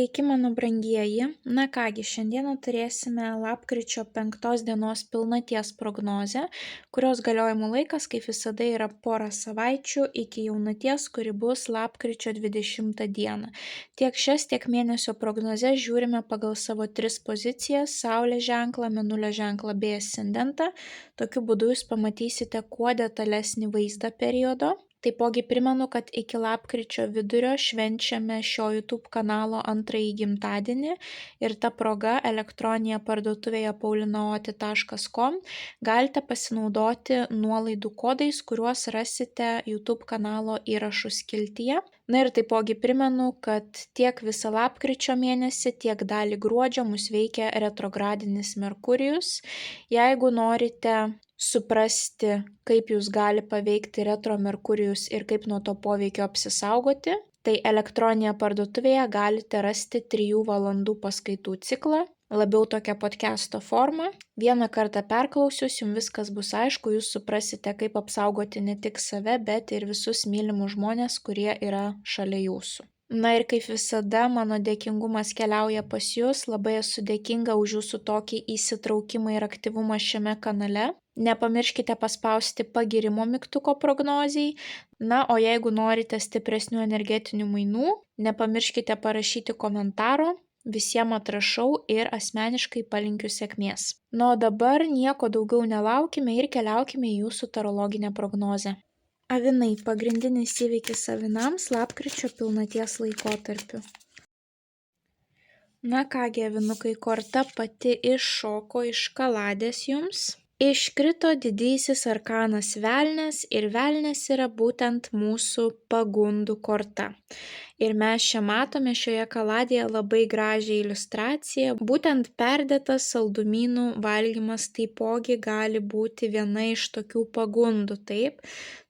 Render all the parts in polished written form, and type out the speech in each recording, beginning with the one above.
Sveiki, mano brangieji. Na kągi, šiandieną turėsime lapkričio 5 dienos pilnaties prognozę, kurios galiojimo laikas, kaip visada, yra pora savaičių iki jaunaties, kuri bus lapkričio 20 dieną. Tiek šias, tiek mėnesio prognozes žiūrime pagal savo 3 pozicijas – Saulės ženklą, Mėnulio ženklą bei ascendentą. Tokiu būdu jūs pamatysite kuo detalesnį vaizdą periodo. Taipogi primenu, kad iki lapkričio vidurio švenčiame šio YouTube kanalo 2-ąjį gimtadienį ir ta proga elektroninėje parduotuvėje paulinaoti.com galite pasinaudoti nuolaidų kodais, kuriuos rasite YouTube kanalo įrašų skiltyje. Na ir taipogi primenu, kad tiek visą lapkričio mėnesį, tiek dalį gruodžio mus veikia retrogradinis Merkurijus. Jeigu norite suprasti, kaip jūs gali paveikti retro Merkurijus ir kaip nuo to poveikio apsisaugoti, tai elektroninėje parduotuvėje galite rasti 3 valandų paskaitų ciklą, labiau tokia podcast'o forma. Vieną kartą perklausius, jums viskas bus aišku, jūs suprasite, kaip apsaugoti ne tik save, bet ir visus mylimus žmonės, kurie yra šalia jūsų. Na ir kaip visada, mano dėkingumas keliauja pas jūs, labai esu dėkinga už jūsų tokį įsitraukimą ir aktyvumą šiame kanale. Nepamirškite paspausti pagirimo mygtuko prognozijai. Na, o jeigu norite stipresnių energetinių mainų, nepamirškite parašyti komentaro. Visiems atrašau ir asmeniškai palinkiu sėkmės. Na, o dabar nieko daugiau nelaukime ir keliaukime į jūsų tarologinę prognozę. Avinai – pagrindinis įvykis avinams lapkričio pilnaties laikotarpiu. Na kągi, avinukai, korta pati iššoko iš kaladės jums. Iškrito didysis arkanas velnias ir velnias yra būtent mūsų pagundų korta. Ir mes čia matome šioje kaladėje labai gražią iliustraciją. Būtent perdėtas saldumynų valgymas taipogi gali būti viena iš tokių pagundų, taip?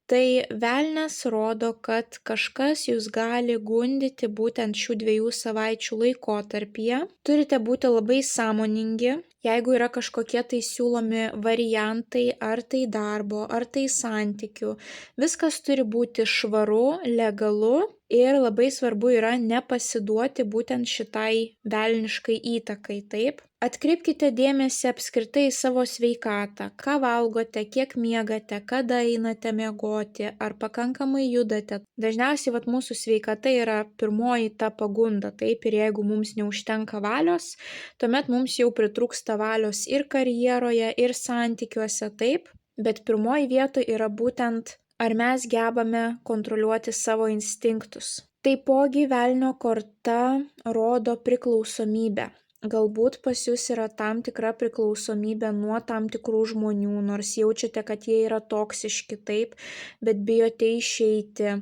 Tai velnias rodo, kad kažkas jūs gali gundyti būtent šių 2 savaičių laikotarpyje. Turite būti labai sąmoningi, jeigu yra kažkokie tai siūlomi variantai, ar tai darbo, ar tai santykių. Viskas turi būti švaru, legalu ir labai svarbu yra nepasiduoti būtent šitai velniškai įtakai, taip? Atkreipkite dėmesį apskritai į savo sveikatą, ką valgote, kiek miegate, kada einate miegoti, ar pakankamai judate. Dažniausiai mūsų sveikata yra pirmoji ta pagunda, taip, ir jeigu mums neužtenka valios, tuomet mums jau pritrūksta valios ir karjeroje, ir santykiuose, taip, bet pirmoji vieta yra būtent, ar mes gebame kontroliuoti savo instinktus. Taipogi velnio korta rodo priklausomybę. Galbūt pas jūs yra tam tikra priklausomybė nuo tam tikrų žmonių, nors jaučiate, kad jie yra toksiški, taip, bet bijote išeiti.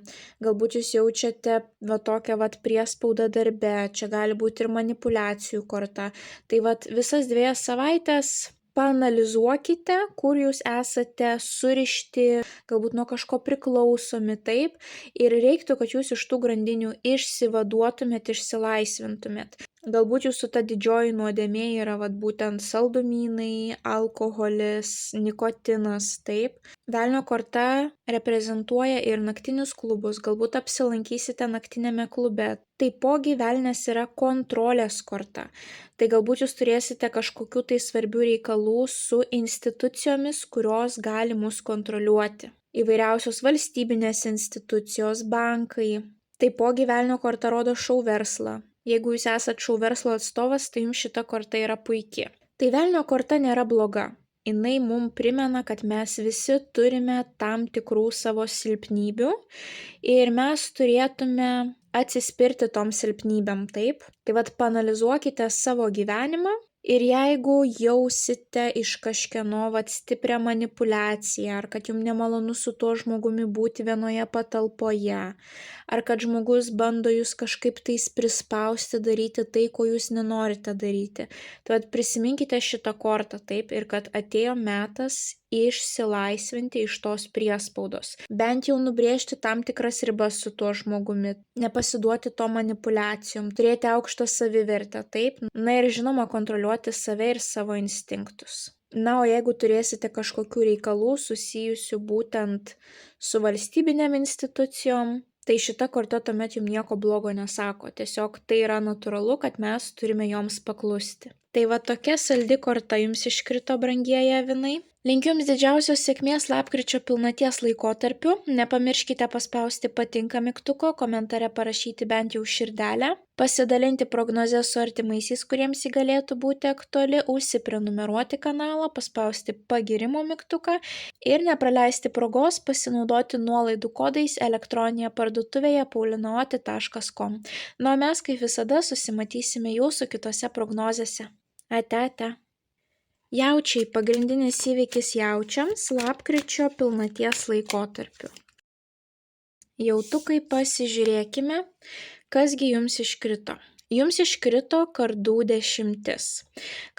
Galbūt jūs jaučiate tokią priespaudą darbe, čia gali būti ir manipulacijų korta. Tai visas 2 savaitės paanalizuokite, kur jūs esate surišti, galbūt nuo kažko priklausomi, taip, ir reiktų, kad jūs iš tų grandinių išsivaduotumėt, išsilaisvintumėt. Galbūt jūsų ta didžioji nuodėmė yra būtent saldumynai, alkoholis, nikotinas, taip. Velnio korta reprezentuoja ir naktinius klubus, galbūt apsilankysite naktinėme klube. Taipogi velnias yra kontrolės korta. Tai galbūt jūs turėsite kažkokių tai svarbių reikalų su institucijomis, kurios gali mus kontroliuoti. Įvairiausios valstybinės institucijos, bankai. Taipogi velnio korta rodo šou verslą. Jeigu jūs esate šou verslo atstovas, tai jums šita korta yra puiki. Tai velnio korta nėra bloga. Jinai mums primena, kad mes visi turime tam tikrų savo silpnybių ir mes turėtume atsispirti tom silpnybėm, taip. Tai paanalizuokite savo gyvenimą ir jeigu jausite iš kažkieno stiprią manipulaciją, ar kad jums nemalonu su tuo žmogumi būti vienoje patalpoje, ar kad žmogus bando jūs kažkaip tais prispausti daryti tai, ko jūs nenorite daryti. Tai prisiminkite šitą kortą, taip, ir kad atėjo metas išsilaisvinti iš tos priespaudos. Bent jau nubrėžti tam tikras ribas su tuo žmogumi, nepasiduoti to manipulacijom, turėti aukštą savivertę, taip. Na ir žinoma, kontroliuoti save ir savo instinktus. Na, o jeigu turėsite kažkokių reikalų susijusių būtent su valstybinėm institucijom, tai šita korta tuomet jums nieko blogo nesako. Tiesiog tai yra natūralu, kad mes turime joms paklusti. Tai va tokia saldi korta jums iškrito, brangieji avinai. Linkiu jums didžiausios sėkmės lapkričio pilnaties laikotarpiu. Nepamirškite paspausti patinka mygtuko, komentare parašyti bent jau širdelę, pasidalinti prognozę su artimaisiais, kuriems ji galėtų būti aktuali, užsiprenumeruoti kanalą, paspausti pagirimo mygtuką ir nepraleisti progos pasinaudoti nuolaidų kodais elektroninėje parduotuvėje paulinaoti.com. Na, o mes kaip visada susimatysime jūsų kitose prognozėse. Ate. Jaučiai – pagrindinis įvykis jaučiams lapkričio pilnaties laikotarpiu. Jautukai, pasižiūrėkime, kasgi jums iškrito. Jums iškrito kardų 10.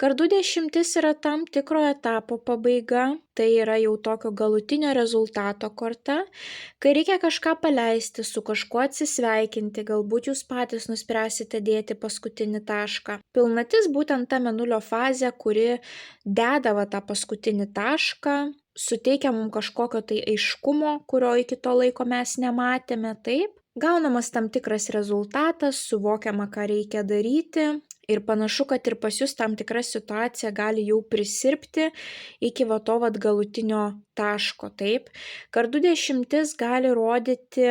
Kardų 10 yra tam tikro etapo pabaiga, tai yra jau tokio galutinio rezultato korta, kai reikia kažką paleisti, su kažkuo atsisveikinti, galbūt jūs patys nuspręsite dėti paskutinį tašką. Pilnatis būtent ta mėnulio fazė, kuri deda tą paskutinį tašką, suteikia mums kažkokio tai aiškumo, kurio iki to laiko mes nematėme, taip. Gaunamas tam tikras rezultatas, suvokiama, ką reikia daryti ir panašu, kad ir pas jūs tam tikra situacija gali jau prisirpti iki galutinio taško, taip. Kardų 10 gali rodyti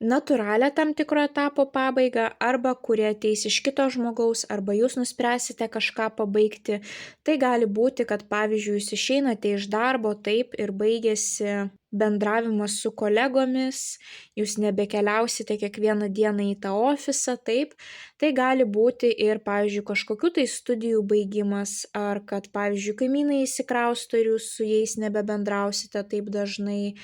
natūralią tam tikro etapo pabaigą, arba kurie ateis iš kito žmogaus, arba jūs nuspręsite kažką pabaigti. Tai gali būti, kad pavyzdžiui jūs išeinate iš darbo, taip, ir baigėsi bendravimas su kolegomis, jūs nebekeliausite kiekvieną dieną į tą ofisą, taip. Tai gali būti ir, pavyzdžiui, kažkokių tai studijų baigimas, ar kad, pavyzdžiui, kaimynai įsikrausto ir jūs su jais nebebendrausite taip dažnai,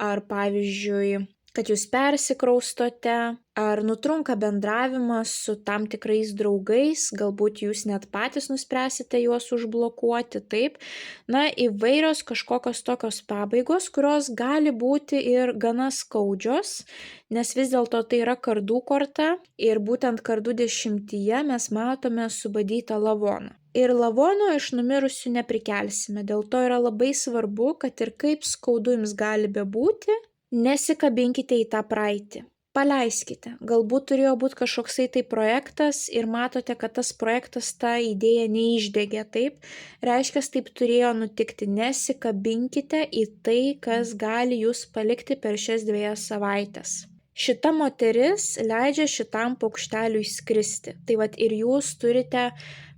ar, pavyzdžiui, kad jūs persikraustote, ar nutrunka bendravimas su tam tikrais draugais, galbūt jūs net patys nuspręsite juos užblokuoti, taip. Na, įvairios kažkokios tokios pabaigos, kurios gali būti ir gana skaudžios, nes vis dėlto tai yra kardų korta ir būtent kardų 10 mes matome subadytą lavoną. Ir lavono iš numirusių neprikelsime, dėl to yra labai svarbu, kad ir kaip skaudu jums gali bebūti, nesikabinkite į tą praeitį. Paleiskite. Galbūt turėjo būti kažkoksai tai projektas ir matote, kad tas projektas, ta idėja neišdegė, taip. Reiškia, taip turėjo nutikti. Nesikabinkite į tai, kas gali jūs palikti per šias 2 savaitės. Šita moteris leidžia šitam paukšteliui skristi. Tai vat ir jūs turite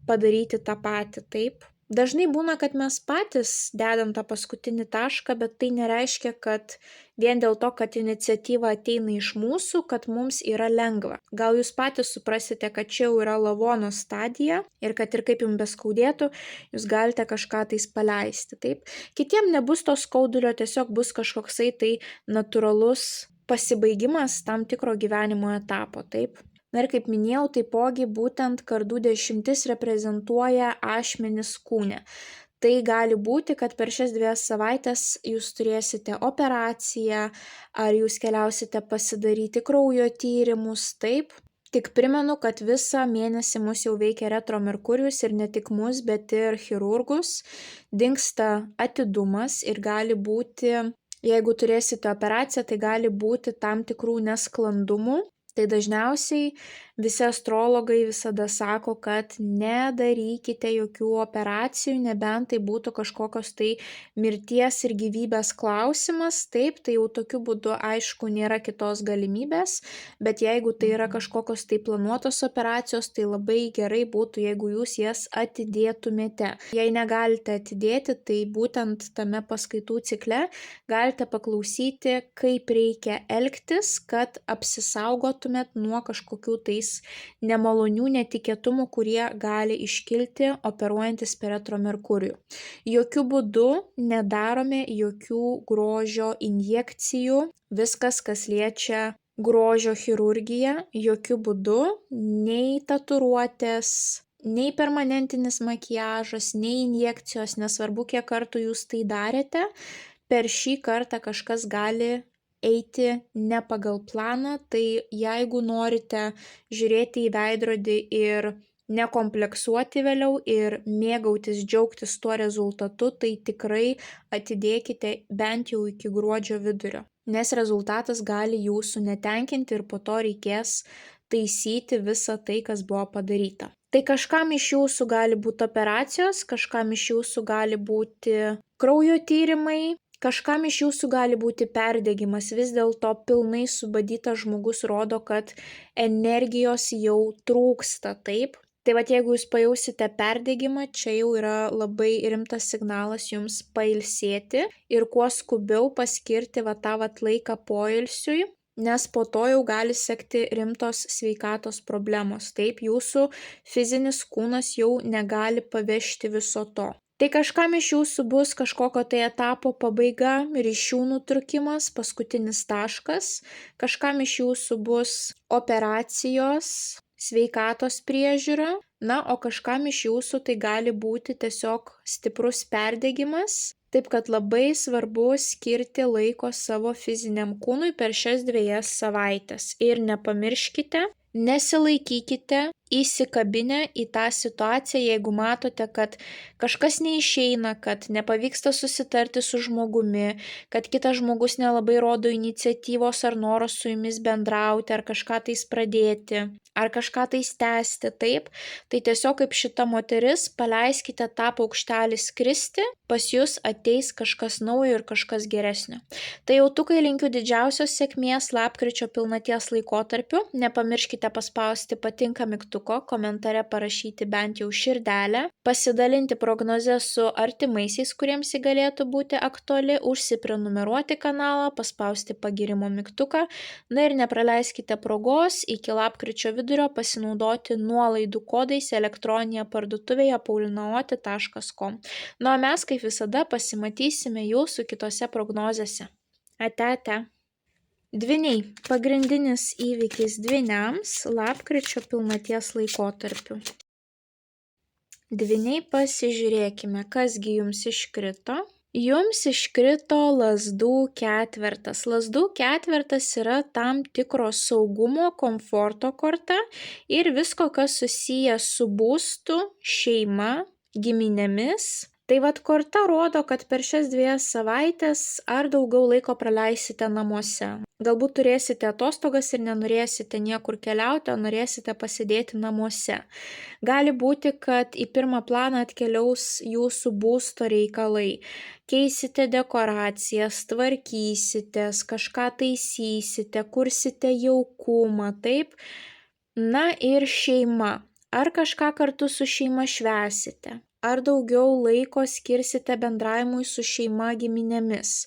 padaryti tą patį, taip. Dažnai būna, kad mes patys dedam tą paskutinį tašką, bet tai nereiškia, kad vien dėl to, kad iniciatyva ateina iš mūsų, kad mums yra lengva. Gal jūs patys suprasite, kad čia jau yra lavono stadija ir kad ir kaip jums beskaudėtų, jūs galite kažką tais paleisti, taip. Kitiem nebus to skaudulio, tiesiog bus kažkoksai tai natūralus pasibaigimas tam tikro gyvenimo etapo, taip. Na ir kaip minėjau, taipogi būtent kardų 10 reprezentuoja ašmenis kūne. Tai gali būti, kad per šias 2 savaitės jūs turėsite operaciją, ar jūs keliausite pasidaryti kraujo tyrimus, taip. Tik primenu, kad visą mėnesį mus jau veikia retro Merkurijus ir ne tik mus, bet ir chirurgus. Dingsta atidumas ir gali būti, jeigu turėsite operaciją, tai gali būti tam tikrų nesklandumų. Tai dažniausiai visi astrologai visada sako, kad nedarykite jokių operacijų, nebent tai būtų kažkokios tai mirties ir gyvybės klausimas. Taip, tai jau tokiu būdu aišku nėra kitos galimybės, bet jeigu tai yra kažkokios tai planuotos operacijos, tai labai gerai būtų, jeigu jūs jas atidėtumėte. Jei negalite atidėti, tai būtent tame paskaitų cikle galite paklausyti, kaip reikia elgtis, kad apsisaugotumėt nuo kažkokių tais nemalonių netikėtumų, kurie gali iškilti operuojantis per retro Merkurijų. Jokių būdų nedarome jokių grožio injekcijų, viskas, kas liečia grožio chirurgiją, jokių būdų, nei tatuiruotės, nei permanentinis makiažas, nei injekcijos, nesvarbu, kiek kartų jūs tai darėte, per šį kartą kažkas gali eiti ne pagal planą, tai jeigu norite žiūrėti į veidrodį ir nekompleksuoti vėliau ir mėgautis, džiaugtis tuo rezultatu, tai tikrai atidėkite bent jau iki gruodžio vidurio. nes rezultatas gali jūsų netenkinti ir po to reikės taisyti visą tai, kas buvo padaryta. Tai kažkam iš jūsų gali būti operacijos, kažkam iš jūsų gali būti kraujo tyrimai, kažkam iš jūsų gali būti perdegimas. Vis dėlto pilnai subadytas žmogus rodo, kad energijos jau trūksta, taip? Tai vat jeigu jūs pajausite perdegimą, čia jau yra labai rimtas signalas jums pailsėti ir kuo skubiau paskirti tą laiką poilsiui, nes po to jau gali sekti rimtos sveikatos problemos. Taip, jūsų fizinis kūnas jau negali pavežti viso to. Tai kažkam iš jūsų bus kažkokio tai etapo pabaiga, ryšių nutrūkimas, paskutinis taškas, kažkam iš jūsų bus operacijos, sveikatos priežiūra, o kažkam iš jūsų tai gali būti tiesiog stiprus perdegimas. Taip kad labai svarbu skirti laiko savo fiziniam kūnui per šias 2 savaites. Ir nepamirškite, nesilaikykite įsikabinę į tą situaciją, jeigu matote, kad kažkas neišeina, kad nepavyksta susitarti su žmogumi, kad kitas žmogus nelabai rodo iniciatyvos ar noro su jumis bendrauti, ar kažką tais pradėti, ar kažką tais tęsti, taip, tai tiesiog kaip šita moteris, paleiskite tą paukštelį skristi, pas jūs ateis kažkas naujo ir kažkas geresnio. Tai jautukai linkiu didžiausios sėkmės lapkričio pilnaties laikotarpiu, nepamirškite paspausti patinka mygtuką, komentare parašyti bent jau širdelę, pasidalinti prognozę su artimaisiais, kuriems ji galėtų būti aktuali, užsiprenumeruoti kanalą, paspausti pagirimo mygtuką, ir nepraleiskite progos iki lapkričio vidurio pasinaudoti nuolaidų kodais elektroninėje parduotuvėje paulinaoti.com. O mes kaip visada pasimatysime jūsų kitose prognozėse. Ate. Dvyniai. Pagrindinis įvykis dvyniams lapkričio pilnaties laikotarpiu. Dvyniai, pasižiūrėkime, kasgi jums iškrito. Jums iškrito lazdų ketvertas. Lazdų ketvertas yra tam tikro saugumo, komforto korta ir visko, kas susiję su būstu, šeima, giminėmis. Tai korta rodo, kad per šias 2 savaites ar daugiau laiko praleisite namuose. Galbūt turėsite atostogas ir nenorėsite niekur keliauti, o norėsite pasėdėti namuose. Gali būti, kad į pirmą planą atkeliaus jūsų būsto reikalai. Keisite dekoracijas, tvarkysitės, kažką taisysite, kursite jaukumą, taip? Ir šeima. Ar kažką kartu su šeima švęsite? Ar daugiau laiko skirsite bendravimui su šeima giminėmis?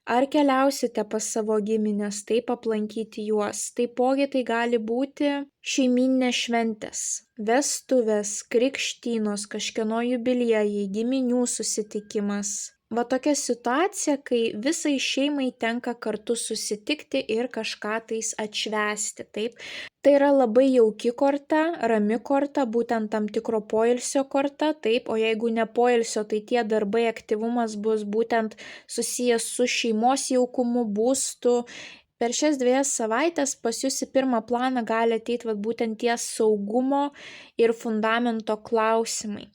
Ar keliausite pas savo giminės, taip aplankyti juos? Taipogi tai gali būti šeiminės šventės, vestuvės, krikštynos, kažkieno jubiliejai, giminių susitikimas. Tokia situacija, kai visai šeimai tenka kartu susitikti ir kažką tais atšvęsti, taip? Tai yra labai jauki korta, rami korta, būtent tam tikro poilsio korta, taip, o jeigu ne poilsio, tai tie darbai, aktyvumas bus būtent susijęs su šeimos jaukumu, būstu. Per šias 2 savaites pas jūs į pirmą planą gali ateiti būtent tie saugumo ir fundamento klausimai.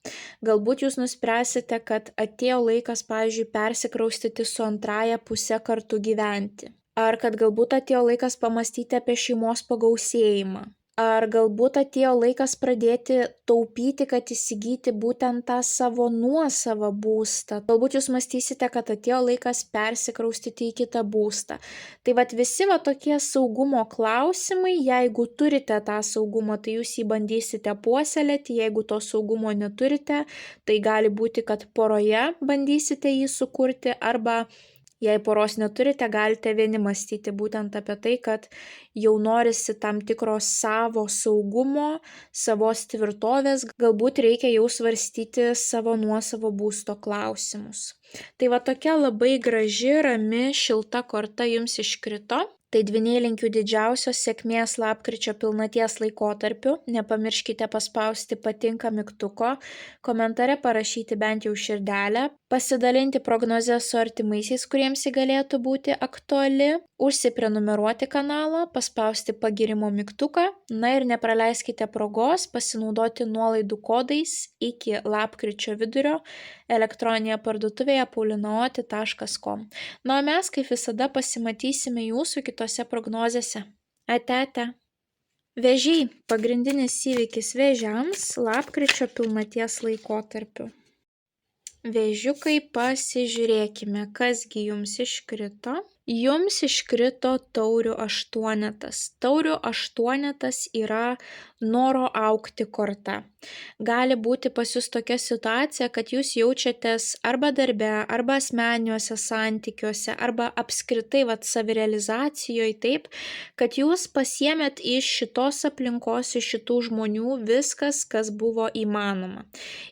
Galbūt jūs nuspręsite, kad atėjo laikas, pavyzdžiui, persikraustyti su antraja puse kartu gyventi. Ar kad galbūt atėjo laikas pamastyti apie šeimos pagausėjimą. Ar galbūt atėjo laikas pradėti taupyti, kad įsigyti būtent tą savo nuosavą būstą. Galbūt jūs mąstysite, kad atėjo laikas persikraustyti į kitą būstą. Tai visi tokie saugumo klausimai, jeigu turite tą saugumą, tai jūs jį bandysite puoselėti, jeigu to saugumo neturite, tai gali būti, kad poroje bandysite jį sukurti, arba jei poros neturite, galite vieni mąstyti būtent apie tai, kad jau norisi tam tikro savo saugumo, savos tvirtovės, galbūt reikia jau svarstyti savo nuosavo būsto klausimus. Tai tokia labai graži, rami, šilta korta jums iškrito. Tai dvyniai linkiu didžiausios sėkmės lapkričio pilnaties laikotarpiu. Nepamirškite paspausti patinka mygtuko, komentare parašyti bent jau širdelę, pasidalinti prognozę su artimaisiais, kuriems ji galėtų būti aktuali, užsiprenumeruoti kanalą, paspausti pagirimo mygtuką, na ir nepraleiskite progos pasinaudoti nuolaidų kodais iki lapkričio vidurio elektroninėje parduotuvėje paulinaoti.com. Na, o mes kaip visada pasimatysime jūsų kitose prognozėse. Ate. Vėžiai – pagrindinis įvykis vėžiams lapkričio pilnaties laikotarpiu. Vėžiukai, pasižiūrėkime, kasgi jums iškrito. Jums iškrito taurių aštuonetas. Taurių aštuonetas yra noro augti korta. Gali būti pas jūs tokia situacija, kad jūs jaučiatės arba darbe, arba asmeniniuose santykiuose, arba apskritai savirealizacijoje taip, kad jūs pasiėmėt iš šitos aplinkos, iš šitų žmonių viskas, kas buvo įmanoma.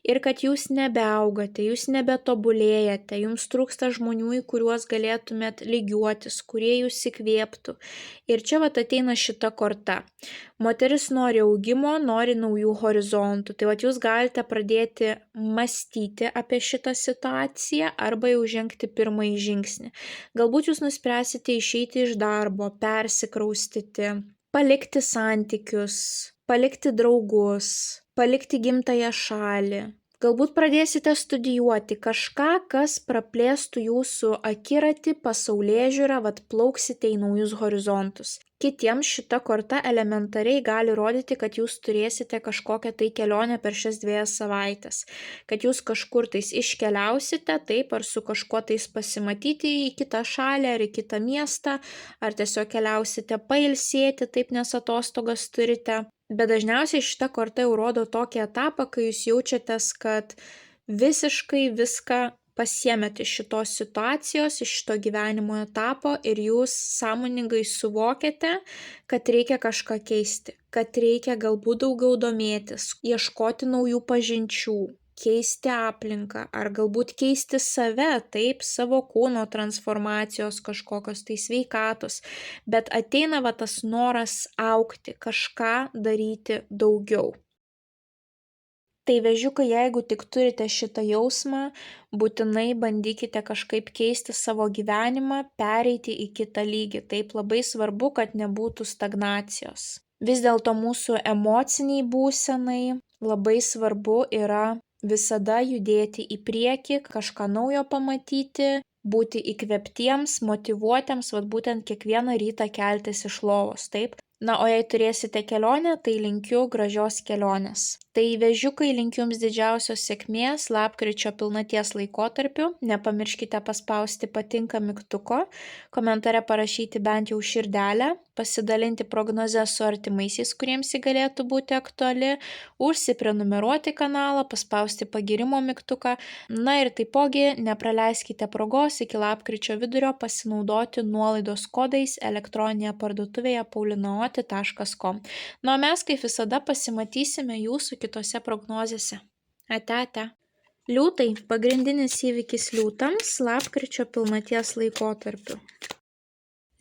Ir kad jūs nebeaugate, jūs nebetobulėjate, jums trūksta žmonių, į kuriuos galėtumėt lygiuotis, kurie jūs įkvėptų. Ir čia ateina šita korta. Moteris nori augimo, nori naujų horizontų. Tai jūs galite pradėti mąstyti apie šitą situaciją arba jau žengti pirmąjį žingsnį. Galbūt jūs nuspręsite išeiti iš darbo, persikraustyti, palikti santykius, palikti draugus, palikti gimtąją šalį. Galbūt pradėsite studijuoti kažką, kas praplėstų jūsų akiratį, pasaulėžiūrą, plauksite į naujus horizontus. Kitiems šita korta elementariai gali rodyti, kad jūs turėsite kažkokią tai kelionę per šias 2 savaitės, kad jūs kažkur tais iškeliausite, taip, ar su kažkuo tais pasimatyti į kitą šalį, ar į kitą miestą, ar tiesiog keliausite pailsėti, taip, nes atostogas turite. Bet dažniausiai šita korta jau rodo tokį etapą, kai jūs jaučiatės, kad visiškai viską pasiėmėt iš šitos situacijos, iš šito gyvenimo etapo ir jūs sąmoningai suvokiate, kad reikia kažką keisti, kad reikia galbūt daugiau domėtis, ieškoti naujų pažinčių, keisti aplinką ar galbūt keisti save, taip, savo kūno transformacijos kažkokios tai sveikatos, bet ateina tas noras augti, kažką daryti daugiau. Tai vėžiukai, jeigu tik turite šitą jausmą, būtinai bandykite kažkaip keisti savo gyvenimą, pereiti į kitą lygį. Taip labai svarbu, kad nebūtų stagnacijos. Vis dėlto mūsų emociniai būsenai labai svarbu yra visada judėti į priekį, kažką naujo pamatyti, būti įkvėptiems, motyvuotiems, būtent kiekvieną rytą keltis iš lovos, taip. Na, o jei turėsite kelionę, tai linkiu gražios kelionės. Tai vėžiukai, linkiu jums didžiausios sėkmės lapkričio pilnaties laikotarpiu. Nepamirškite paspausti patinka mygtuko, komentare parašyti bent jau širdelę, pasidalinti prognozę su artimaisiais, kuriems ji galėtų būti aktuali, užsiprenumeruoti kanalą, paspausti pagirimo mygtuką. Na ir taipogi nepraleiskite progos iki lapkričio vidurio pasinaudoti nuolaidos kodais elektroninėje parduotuvėje paulinaoti.com. Na, o mes kaip visada pasimatysime jūsų kitose prognozėse. Ate. Liūtai – pagrindinis įvykis liūtams lapkričio pilnaties laikotarpiu.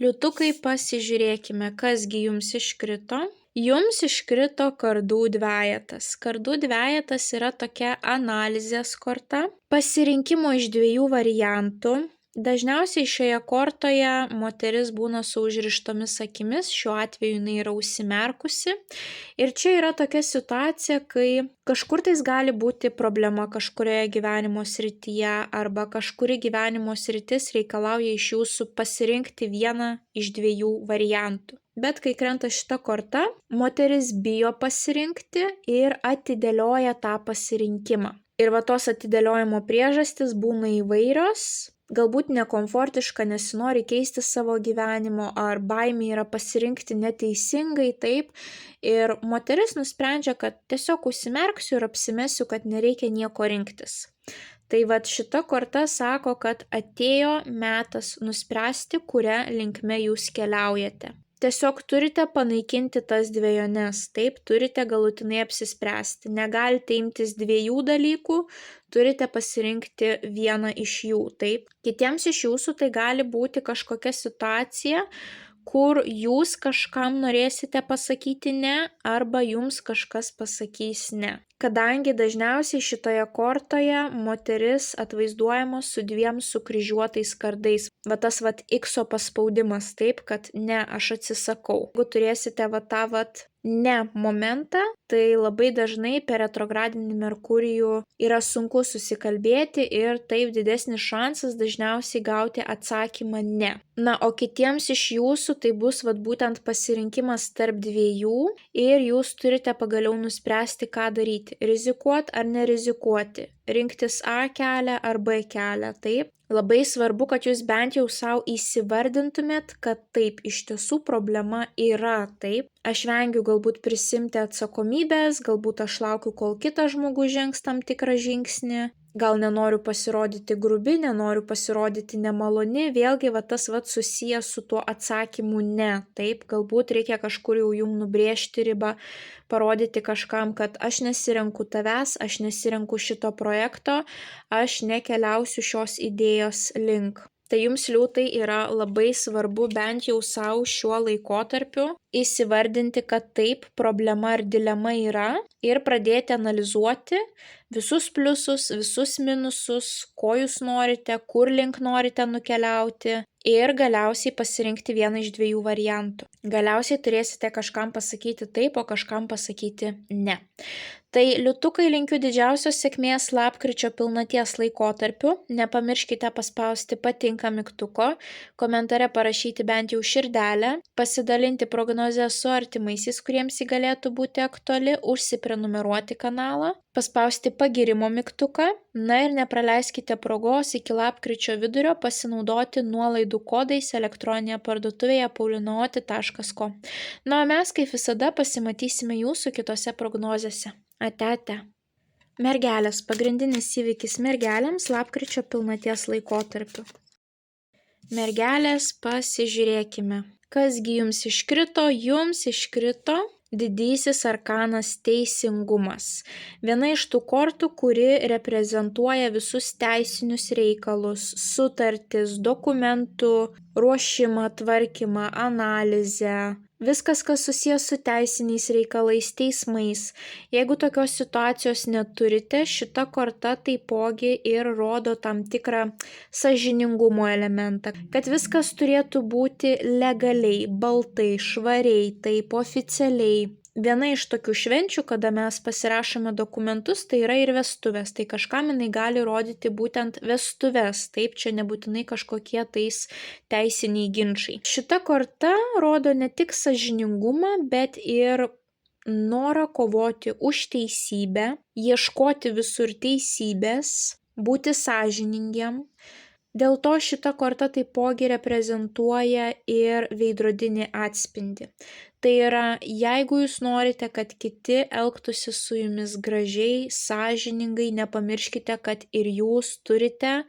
Liūtukai, pasižiūrėkime, kasgi jums iškrito. Jums iškrito kardų dvejetas. Kardų dvejetas yra tokia analizės korta. Pasirinkimo iš 2 variantų. Dažniausiai šioje kortoje moteris būna su užrištomis akimis, šiuo atveju jinai yra užsimerkusi. Ir čia yra tokia situacija, kai kažkur tais gali būti problema kažkurioje gyvenimo srityje arba kažkuri gyvenimo sritis reikalauja iš jūsų pasirinkti vieną iš 2 variantų. Bet kai krenta šita korta, moteris bijo pasirinkti ir atidėlioja tą pasirinkimą. Ir tos atidėliojimo priežastys būna įvairios. Galbūt nekomfortiška, nesinori keisti savo gyvenimo, ar baimė yra pasirinkti neteisingai, taip. Ir moteris nusprendžia, kad tiesiog užsimerksiu ir apsimesiu, kad nereikia nieko rinktis. Tai šita korta sako, kad atėjo metas nuspręsti, kuria linkme jūs keliaujate. Tiesiog turite panaikinti tas dvejones, taip, turite galutinai apsispręsti. Negalite imtis 2 dalykų, turite pasirinkti vieną iš jų, taip. Kitiems iš jūsų tai gali būti kažkokia situacija, kur jūs kažkam norėsite pasakyti ne arba jums kažkas pasakys ne. Kadangi dažniausiai šitoje kortoje moteris atvaizduojama su 2 sukryžiuotais kardais. Va tas X paspaudimas, taip, kad ne, aš atsisakau. Jeigu turėsite tą ne momentą, tai labai dažnai per retrogradinį Merkurijų yra sunku susikalbėti ir taip didesnis šansas dažniausiai gauti atsakymą ne. Na, o kitiems iš jūsų tai bus būtent pasirinkimas tarp 2 ir jūs turite pagaliau nuspręsti, ką daryti. Rizikuoti ar nerizikuoti. Rinktis A kelią ar B kelią, taip. Labai svarbu, kad jūs bent jau savo įsivardintumėt, kad taip, iš tiesų problema yra taip. Aš vengiu galbūt prisimti atsakomybės, galbūt aš laukiu, kol kitas žmogus žengs tam tikrą žingsnį. Gal nenoriu pasirodyti grubi, nenoriu pasirodyti nemaloni, vėlgi tas susijęs su tuo atsakymu ne, taip, galbūt reikia kažkur jau jums nubrėžti ribą, parodyti kažkam, kad aš nesirenku tavęs, aš nesirenku šito projekto, aš nekeliausiu šios idėjos link. Tai jums liūtai yra labai svarbu bent jau savo šiuo laikotarpiu įsivardinti, kad taip, problema ar dilema yra ir pradėti analizuoti visus pliusus, visus minusus, ko jūs norite, kur link norite nukeliauti ir galiausiai pasirinkti vieną iš 2 variantų. Galiausiai turėsite kažkam pasakyti taip, o kažkam pasakyti ne. Tai liūtukai linkiu didžiausios sėkmės lapkričio pilnaties laikotarpiu. Nepamirškite paspausti patinka mygtuko, komentare parašyti bent jau širdelę, pasidalinti prognozę su artimaisiais, kuriems ji galėtų būti aktuali, užsiprenumeruoti kanalą, paspausti pagirimo mygtuką, na ir nepraleiskite progos iki lapkričio vidurio pasinaudoti nuolaidų kodais elektroninėje parduotuvėje paulinaoti.co. Na, o mes kaip visada pasimatysime jūsų kitose prognozėse. Ate. Mergelės. Pagrindinis įvykis mergelėms lapkričio pilnaties laikotarpiu. Mergelės, pasižiūrėkime. Kasgi jums iškrito? Jums iškrito didysis arkanas teisingumas. Viena iš tų kortų, kuri reprezentuoja visus teisinius reikalus, sutartis, dokumentų ruošimą, tvarkymą, analizę. Viskas, kas susijęs su teisiniais reikalais, teismais. Jeigu tokios situacijos neturite, šita korta taipogi ir rodo tam tikrą sąžiningumo elementą. Kad viskas turėtų būti legaliai, baltai, švariai, taip oficialiai. Viena iš tokių švenčių, kada mes pasirašome dokumentus, tai yra ir vestuvės. Tai kažkam jinai gali rodyti būtent vestuvės. Taip, čia nebūtinai kažkokie tais teisiniai ginčiai. Šita korta rodo ne tik sąžiningumą, bet ir norą kovoti už teisybę, ieškoti visur teisybės, būti sąžiningiem. Dėl to šita korta taipogi reprezentuoja ir veidrodinį atspindį. Tai yra, jeigu jūs norite, kad kiti elgtųsi su jumis gražiai, sąžiningai, nepamirškite, kad ir jūs turite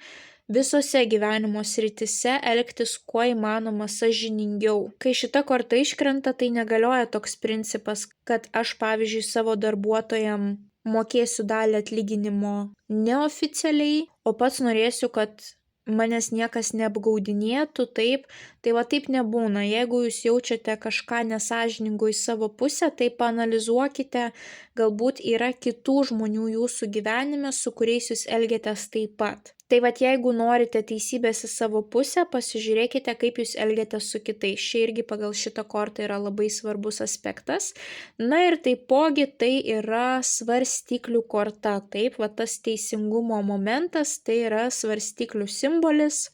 visose gyvenimo srityse elgtis kuo įmanoma sąžiningiau. Kai šita korta iškrenta, tai negalioja toks principas, kad aš, pavyzdžiui, savo darbuotojam mokėsiu dalį atlyginimo neoficialiai, o pats norėsiu, kad manęs niekas neapgaudinėtų, taip, tai taip nebūna. Jeigu jūs jaučiate kažką nesąžiningo į savo pusę, tai paanalizuokite, galbūt yra kitų žmonių jūsų gyvenime, su kuriais jūs elgiatės taip pat. Tai jeigu norite teisybės į savo pusę, pasižiūrėkite, kaip jūs elgiatės su kitais. Šia irgi pagal šitą kortą yra labai svarbus aspektas. Na ir taipogi tai yra svarstyklių korta. Taip, tas teisingumo momentas, tai yra svarstyklių simbolis.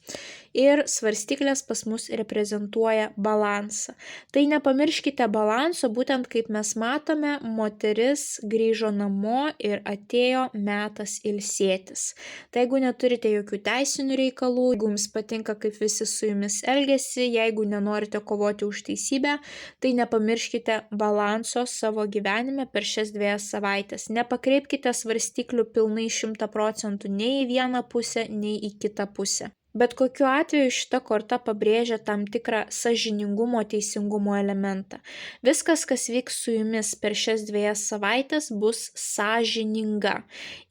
Ir svarstyklės pas mus reprezentuoja balansą. Tai nepamirškite balanso, būtent kaip mes matome, moteris grįžo namo ir atėjo metas ilsėtis. Tai jeigu neturite jokių teisinių reikalų, jeigu jums patinka, kaip visi su jumis elgiasi, jeigu nenorite kovoti už teisybę, tai nepamirškite balanso savo gyvenime per šias 2 savaitės. Nepakreipkite svarstyklių pilnai 100% nei į vieną pusę, nei į kitą pusę. Bet kokiu atveju šita korta pabrėžia tam tikrą sąžiningumo, teisingumo elementą. Viskas, kas vyks su jumis per šias 2 savaitės, bus sąžininga.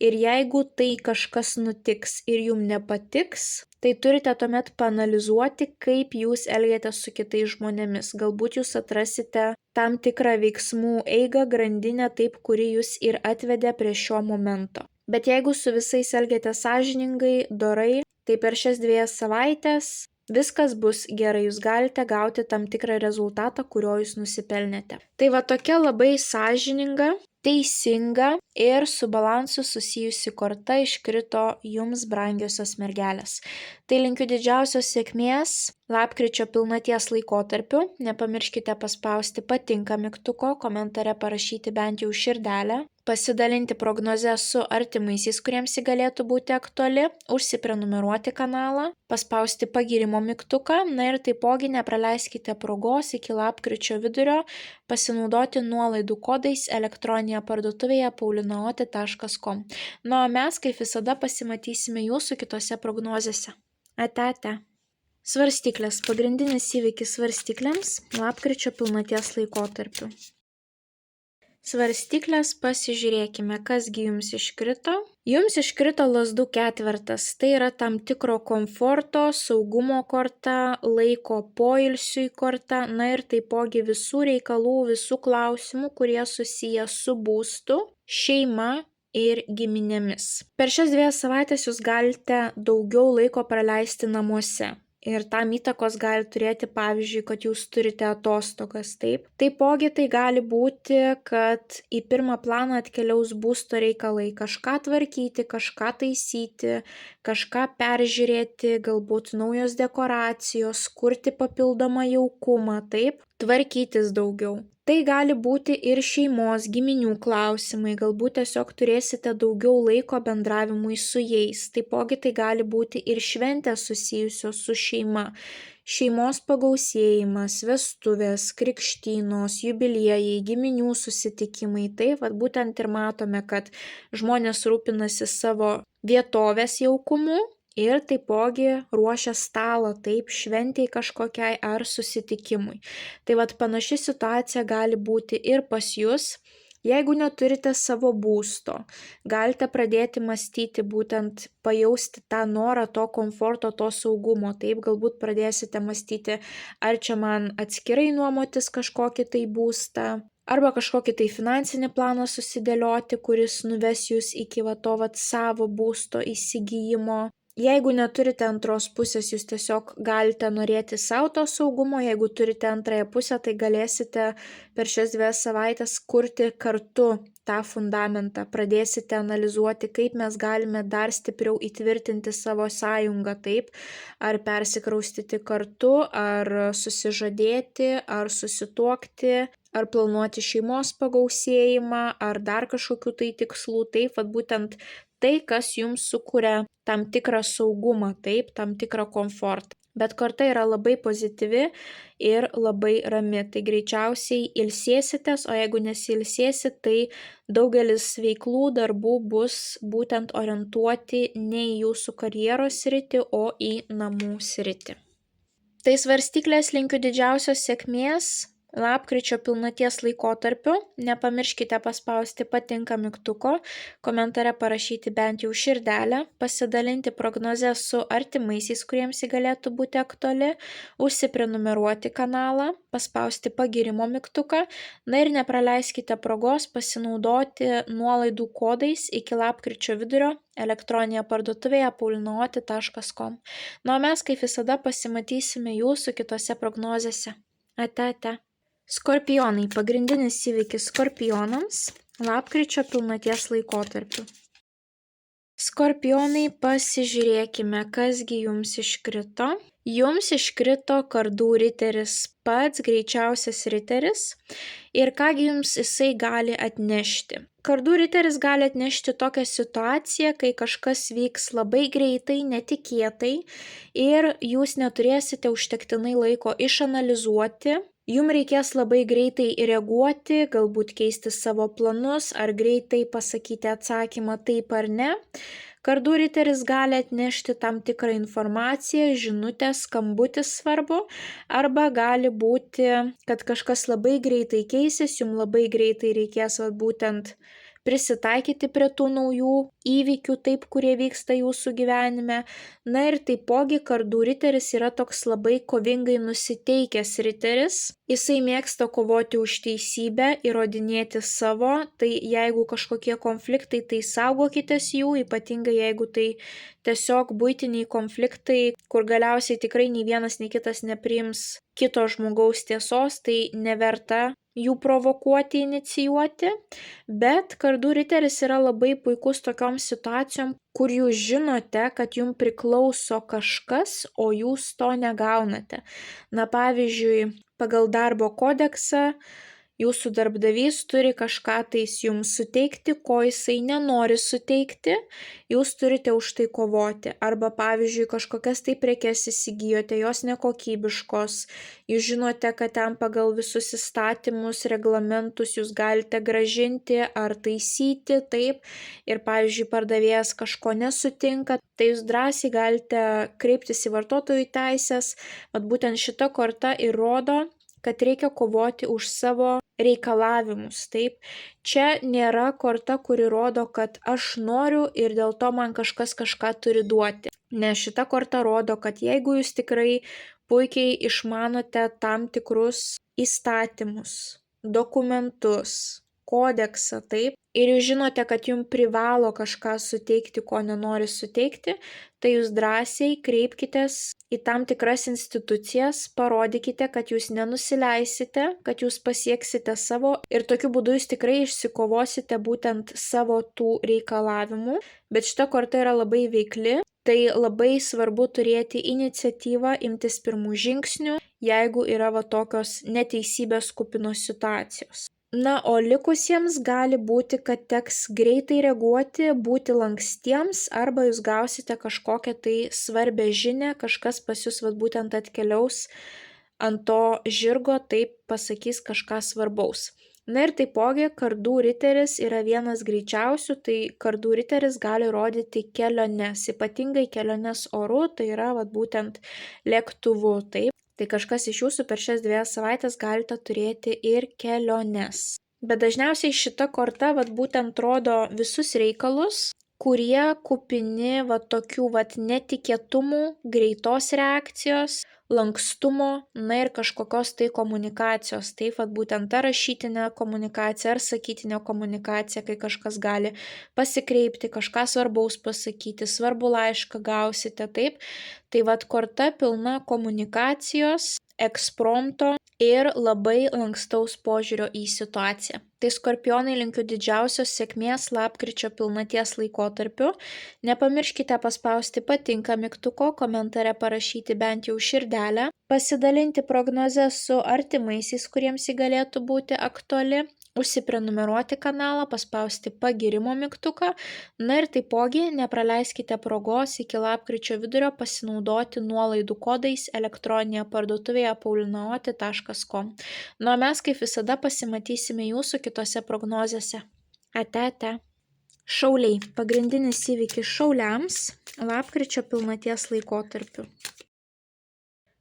Ir jeigu tai kažkas nutiks ir jums nepatiks, tai turite tuomet paanalizuoti, kaip jūs elgiatės su kitais žmonėmis. Galbūt jūs atrasite tam tikrą veiksmų eigą, grandinę, taip, kuri jūs ir atvedė prie šio momento. Bet jeigu su visais elgiatės sąžiningai, dorai, tai per šias 2 savaitės viskas bus gerai, jūs galite gauti tam tikrą rezultatą, kurio jūs nusipelnėte. Tai va tokia labai sąžininga, teisinga ir su balansu susijusi korta iškrito jums, brangiosios mergelės. Tai linkiu didžiausios sėkmės lapkričio pilnaties laikotarpiu. Nepamirškite paspausti patinka mygtuko, komentare parašyti bent jau širdelę, pasidalinti prognozę su artimaisiais, kuriems ji galėtų būti aktuali, užsiprenumeruoti kanalą, paspausti pagyrimo mygtuką, na ir taipogi nepraleiskite progos iki lapkričio vidurio pasinaudoti nuolaidų kodais elektroninėje parduotuvėje paulinaoti.com. Na, o mes, kaip visada, pasimatysime jūsų kitose prognozėse. Ate. Svarstyklės. Pagrindinis įvykis svarstyklėms lapkričio pilnaties laikotarpiu. Svarstyklės, pasižiūrėkime, kasgi jums iškrito. Jums iškrito lazdų ketvertas, tai yra tam tikro komforto, saugumo korta, laiko poilsiui korta, na ir taipogi visų reikalų, visų klausimų, kurie susiję su būstu, šeima ir giminėmis. Per šias 2 savaitės jūs galite daugiau laiko praleisti namuose. Ir tam įtakos gali turėti, pavyzdžiui, kad jūs turite atostogas, taip. Taipogi tai gali būti, kad į pirmą planą atkeliaus būsto reikalai, kažką tvarkyti, kažką taisyti, kažką peržiūrėti, galbūt naujos dekoracijos, kurti papildomą jaukumą, taip, tvarkytis daugiau. Tai gali būti ir šeimos, giminių klausimai, galbūt tiesiog turėsite daugiau laiko bendravimui su jais. Taipogi tai gali būti ir šventės susijusios su šeima. Šeimos pagausėjimas, vestuvės, krikštynos, jubiliejai, giminių susitikimai. Tai būtent ir matome, kad žmonės rūpinasi savo vietovės jaukumu. Ir taipogi ruošia stalą, taip, šventei kažkokiai ar susitikimui. Tai panaši situacija gali būti ir pas jūs. Jeigu neturite savo būsto, galite pradėti mąstyti, būtent pajausti tą norą, to komforto, to saugumo. Taip, galbūt pradėsite mąstyti, ar čia man atskirai nuomotis kažkokį tai būstą, arba kažkokį tai finansinį planą susidėlioti, kuris nuves jūs iki savo būsto įsigijimo. Jeigu neturite antros pusės, jūs tiesiog galite norėti savo to saugumo, jeigu turite antrąją pusę, tai galėsite per šias 2 savaitės kurti kartu tą fundamentą, pradėsite analizuoti, kaip mes galime dar stipriau įtvirtinti savo sąjungą, taip, ar persikraustyti kartu, ar susižadėti, ar susituokti, ar planuoti šeimos pagausėjimą, ar dar kažkokių tai tikslų, taip, būtent tai, kas jums sukuria tam tikrą saugumą, taip, tam tikrą komfortą. Bet korta yra labai pozityvi ir labai rami, tai greičiausiai ilsėsitės, o jeigu nesilsėsit, tai daugelis veiklų, darbų bus būtent orientuoti ne į jūsų karjeros sritį, o į namų sritį. Tai svarstyklės, linkiu didžiausios sėkmės lapkričio pilnaties laikotarpiu. Nepamirškite paspausti patinka mygtuko, komentare parašyti bent jau širdelę, pasidalinti prognozę su artimaisiais, kuriems ji galėtų būti aktuali, užsiprenumeruoti kanalą, paspausti pagyrimo mygtuką, na ir nepraleiskite progos pasinaudoti nuolaidų kodais iki lapkričio vidurio elektroninėje parduotuvėje paulinaoti.com. Na, o mes kaip visada pasimatysime jūsų kitose prognozėse. Ate. Skorpionai. Pagrindinis įvykis skorpionams lapkričio pilnaties laikotarpiu. Skorpionai, pasižiūrėkime, kasgi jums iškrito. Jums iškrito kardų riteris, pats greičiausias riteris. Ir kągi jums jisai gali atnešti. Kardų riteris gali atnešti tokią situaciją, kai kažkas vyks labai greitai, netikėtai ir jūs neturėsite užtektinai laiko išanalizuoti. Jums reikės labai greitai reaguoti, galbūt keisti savo planus ar greitai pasakyti atsakymą taip ar ne. Kardų riteris gali atnešti tam tikrą informaciją, žinutę, skambutį svarbu, arba gali būti, kad kažkas labai greitai keisis, jums labai greitai reikės būtent prisitaikyti prie tų naujų įvykių, taip, kurie vyksta jūsų gyvenime. Na ir taipogi kardų riteris yra toks labai kovingai nusiteikęs riteris. Jisai mėgsta kovoti už teisybę, įrodinėti savo, tai jeigu kažkokie konfliktai, tai saugokitės jų, ypatingai jeigu tai tiesiog buitiniai konfliktai, kur galiausiai tikrai nei vienas, nei kitas nepriims kito žmogaus tiesos, tai neverta jų provokuoti, inicijuoti, bet kardų riteris yra labai puikus tokiom situacijom, kur jūs žinote, kad jums priklauso kažkas, o jūs to negaunate. Na pavyzdžiui, pagal darbo kodeksą jūsų darbdavys turi kažką tais jums suteikti, ko jisai nenori suteikti, jūs turite už tai kovoti. Arba pavyzdžiui, kažkokias tai prekes įsigijote, jos nekokybiškos, jūs žinote, kad ten pagal visus įstatymus, reglamentus jūs galite gražinti ar taisyti, taip, ir pavyzdžiui, pardavėjas kažko nesutinka, tai jūs drąsiai galite kreiptis į vartotojų teisės, būtent šita korta įrodo, kad reikia kovoti už savo reikalavimus, taip. Čia nėra korta, kuri rodo, kad aš noriu ir dėl to man kažkas kažką turi duoti. Ne, šita korta rodo, kad jeigu jūs tikrai puikiai išmanote tam tikrus įstatymus, dokumentus, kodeksą, taip, ir jūs žinote, kad jums privalo kažką suteikti, ko nenori suteikti, tai jūs drąsiai kreipkitės į tam tikras institucijas, parodykite, kad jūs nenusileisite, kad jūs pasieksite savo ir tokiu būdu jūs tikrai išsikovosite būtent savo tų reikalavimų, bet šita korta yra labai veikli, tai labai svarbu turėti iniciatyvą, imtis pirmų žingsnių, jeigu yra tokios neteisybės kupinos situacijos. Na, o likusiems gali būti, kad teks greitai reaguoti, būti lankstiems, arba jūs gausite kažkokią tai svarbę žinią, kažkas pas jūs būtent atkeliaus ant to žirgo, taip pasakys kažką svarbaus. Na ir taipogi kardų riteris yra vienas greičiausių, tai kardų riteris gali rodyti keliones, ypatingai keliones oru, tai yra būtent lėktuvu, taip. Tai kažkas iš jūsų per šias 2 savaitės galite turėti ir keliones. Bet dažniausiai šita korta būtent rodo visus reikalus, kurie kupini tokių netikėtumų, greitos reakcijos, lankstumo, na ir kažkokios tai komunikacijos. Taip, būtent ta rašytinė komunikacija ar sakytinė komunikacija, kai kažkas gali pasikreipti, kažką svarbaus pasakyti, svarbų laišką gausite, taip. Tai korta pilna komunikacijos, ekspromto ir labai lankstaus požiūrio į situaciją. Tai skorpionai linkiu didžiausios sėkmės lapkričio pilnaties laikotarpiu. Nepamirškite paspausti patinka mygtuko, komentare parašyti bent jau širdelę, pasidalinti prognozę su artimaisiais, kuriems ji galėtų būti aktuali, užsiprenumeruoti kanalą, paspausti pagirimo mygtuką, na ir taipogi nepraleiskite progos iki lapkričio vidurio pasinaudoti nuolaidų kodais elektroninėje parduotuvėje paulinaoti.com. Nu, o mes kaip visada pasimatysime jūsų kitose prognozėse. Ate. Šauliai. Pagrindinis įvykis šauliams lapkričio pilnaties laikotarpiu.